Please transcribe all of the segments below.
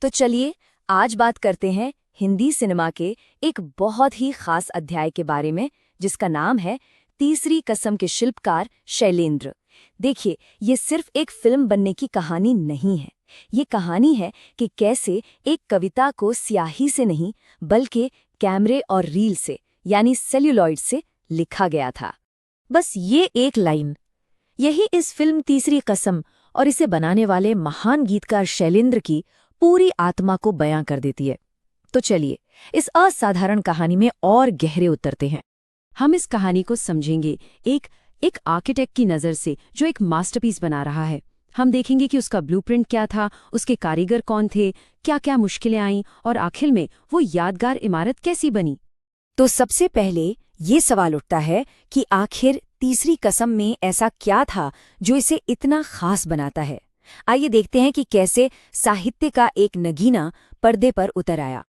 तो चलिए आज बात करते हैं हिंदी सिनेमा के एक बहुत ही खास अध्याय के बारे में, जिसका नाम है तीसरी कसम के शिल्पकार शैलेंद्र। देखिए, ये सिर्फ एक फिल्म बनने की कहानी नहीं है। ये कहानी है कि कैसे एक कविता को स्याही से नहीं बल्कि कैमरे और रील से यानी सेल्यूलॉइड से लिखा गया था। बस ये एक लाइन, यही इस फिल्म तीसरी कसम और इसे बनाने वाले महान गीतकार शैलेंद्र की पूरी आत्मा को बयां कर देती है। तो चलिए इस असाधारण कहानी में और गहरे उतरते हैं। हम इस कहानी को समझेंगे एक आर्किटेक्ट की नज़र से जो एक मास्टरपीस बना रहा है। हम देखेंगे कि उसका ब्लूप्रिंट क्या था, उसके कारीगर कौन थे, क्या क्या मुश्किलें आईं और आखिर में वो यादगार इमारत कैसी बनी। तो सबसे पहले ये सवाल उठता है कि आखिर तीसरी कसम में ऐसा क्या था जो इसे इतना खास बनाता है। आइए देखते हैं कि कैसे साहित्य का एक नगीना पर्दे पर उतर आया।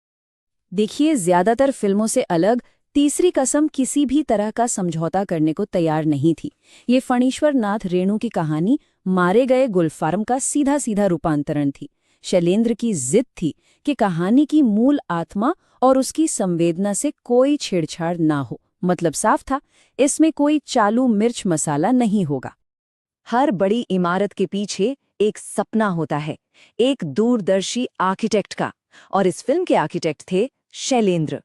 देखिए, ज्यादातर फिल्मों से अलग तीसरी कसम किसी भी तरह का समझौता करने को तैयार नहीं थी। ये फणीश्वर नाथ रेणु की कहानी मारे गए गुलफार्म का सीधा सीधा रूपांतरण थी। शैलेंद्र की जिद थी कि कहानी की मूल आत्मा और उसकी संवेदना से कोई छेड़छाड़ ना हो। मतलब साफ था, इसमें कोई चालू मिर्च मसाला नहीं होगा। हर बड़ी इमारत के पीछे एक सपना होता है, एक दूरदर्शी आर्किटेक्ट का, और इस फिल्म के आर्किटेक्ट थे शैलेंद्र।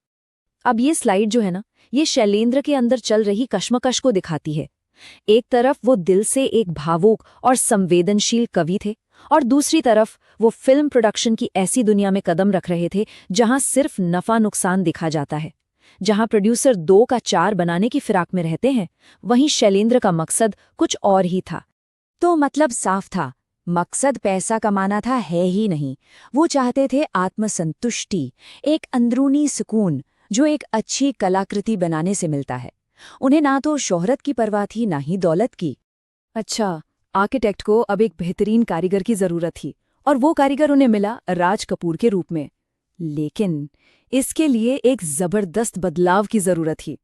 अब ये स्लाइड जो है ना, ये शैलेंद्र के अंदर चल रही कश्मकश को दिखाती है। एक तरफ वो दिल से एक भावुक और संवेदनशील कवि थे, और दूसरी तरफ वो फिल्म प्रोडक्शन की ऐसी दुनिया में कदम रख रहे थे जहां सिर्फ नफा नुकसान दिखा जाता है। जहां प्रोड्यूसर 2 का 4 बनाने की फिराक में रहते हैं, वहीं शैलेंद्र का मकसद कुछ और ही था। तो मतलब साफ था, मकसद पैसा कमाना था है ही नहीं। वो चाहते थे आत्मसंतुष्टि, एक अंदरूनी सुकून जो एक अच्छी कलाकृति बनाने से मिलता है। उन्हें ना तो शोहरत की परवाह थी, ना ही दौलत की। अच्छा, आर्किटेक्ट को अब एक बेहतरीन कारीगर की जरूरत थी, और वो कारीगर उन्हें मिला राज कपूर के रूप में। लेकिन इसके लिए एक जबरदस्त बदलाव की जरूरत थी।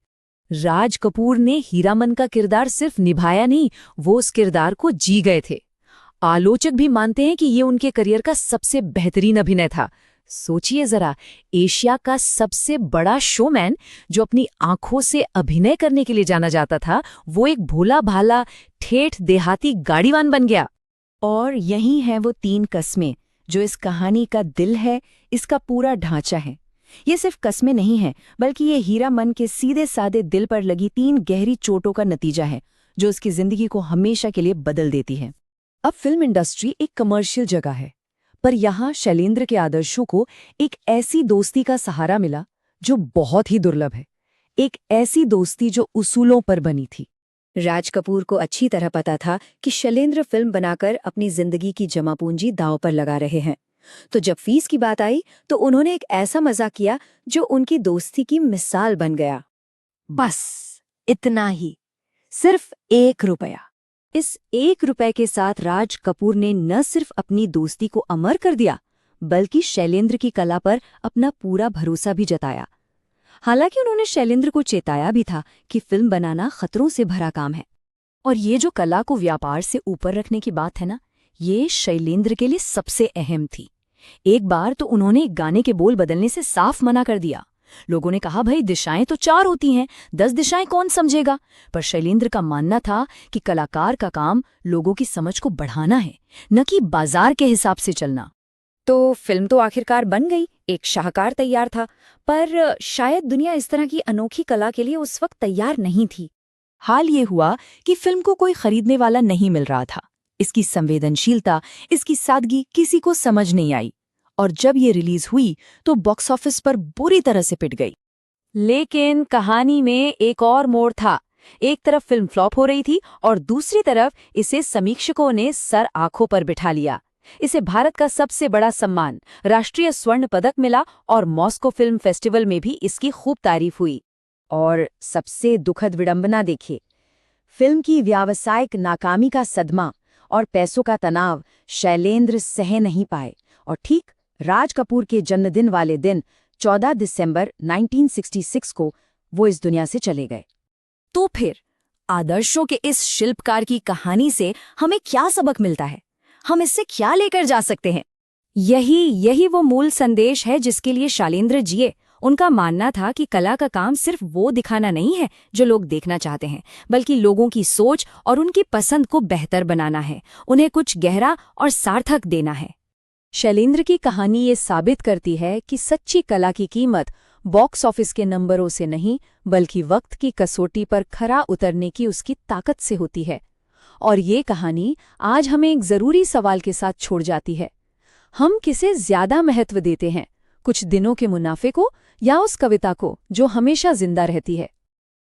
राज कपूर ने हीरामन का किरदार सिर्फ निभाया नहीं, वो उस किरदार को जी गए थे। आलोचक भी मानते हैं कि ये उनके करियर का सबसे बेहतरीन अभिनय था। सोचिए जरा, एशिया का सबसे बड़ा शोमैन जो अपनी आंखों से अभिनय करने के लिए जाना जाता था, वो एक भोला भाला ठेठ देहाती गाड़ीवान बन गया। और यही है वो 3 कस्में जो इस कहानी का दिल है, इसका पूरा ढांचा है। ये सिर्फ कस्में नहीं हैं, बल्कि ये हीरामन के सीधे सादे दिल पर लगी 3 गहरी चोटों का नतीजा है, जो उसकी जिंदगी को हमेशा के लिए बदल देती है। अब फिल्म इंडस्ट्री एक कमर्शियल जगह है, पर यहाँ शैलेंद्र के आदर्शों को एक ऐसी दोस्ती का सहारा मिला जो बहुत ही दुर्लभ है। एक ऐसी दोस्ती जो उसूलों पर बनी थी। राज कपूर को अच्छी तरह पता था कि शैलेंद्र फिल्म बनाकर अपनी जिंदगी की जमा पूंजी दांव पर लगा रहे हैं। तो जब फीस की बात आई तो उन्होंने एक ऐसा मजाक किया जो उनकी दोस्ती की मिसाल बन गया। बस इतना ही, सिर्फ 1 रुपया। इस 1 रुपए के साथ राज कपूर ने न सिर्फ अपनी दोस्ती को अमर कर दिया, बल्कि शैलेंद्र की कला पर अपना पूरा भरोसा भी जताया। हालांकि उन्होंने शैलेंद्र को चेताया भी था कि फिल्म बनाना खतरों से भरा काम है। और ये जो कला को व्यापार से ऊपर रखने की बात है ना, ये शैलेंद्र के लिए सबसे अहम थी। एक बार तो उन्होंने गाने के बोल बदलने से साफ मना कर दिया। लोगों ने कहा, भाई दिशाएं तो 4 होती हैं, 10 दिशाएं कौन समझेगा। पर शैलेंद्र का मानना था कि कलाकार का काम लोगों की समझ को बढ़ाना है, न कि बाजार के हिसाब से चलना। तो फिल्म तो आखिरकार बन गई, एक शाहकार तैयार था, पर शायद दुनिया इस तरह की अनोखी कला के लिए उस वक्त तैयार नहीं थी। हाल ये हुआ कि फिल्म को कोई खरीदने वाला नहीं मिल रहा था। इसकी संवेदनशीलता, इसकी सादगी किसी को समझ नहीं आई, और जब ये रिलीज हुई तो बॉक्स ऑफिस पर बुरी तरह से पिट गई। लेकिन कहानी में एक और मोड़ था। एक तरफ फिल्म फ्लॉप हो रही थी और दूसरी तरफ इसे समीक्षकों ने सर आंखों पर बिठा लिया। इसे भारत का सबसे बड़ा सम्मान, राष्ट्रीय स्वर्ण पदक मिला, और मॉस्को फिल्म फेस्टिवल में भी इसकी खूब तारीफ हुई। और सबसे दुखद विडंबना देखिए, फिल्म की व्यावसायिक नाकामी का सदमा और पैसों का तनाव शैलेंद्र सह नहीं पाए, और ठीक राज कपूर के जन्मदिन वाले दिन 14 दिसंबर 1966 को वो इस दुनिया से चले गए। तो फिर आदर्शों के इस शिल्पकार की कहानी से हमें क्या सबक मिलता है? हम इससे क्या लेकर जा सकते हैं? यही वो मूल संदेश है जिसके लिए शैलेंद्र जिए। उनका मानना था कि कला का काम सिर्फ वो दिखाना नहीं है जो लोग देखना चाहते हैं, बल्कि लोगों की सोच और उनकी पसंद को बेहतर बनाना है, उन्हें कुछ गहरा और सार्थक देना है। शैलेंद्र की कहानी ये साबित करती है कि सच्ची कला की कीमत बॉक्स ऑफिस के नंबरों से नहीं, बल्कि वक्त की कसौटी पर खरा उतरने की उसकी ताकत से होती है। और ये कहानी आज हमें एक ज़रूरी सवाल के साथ छोड़ जाती है। हम किसे ज़्यादा महत्व देते हैं, कुछ दिनों के मुनाफे को या उस कविता को जो हमेशा जिंदा रहती है?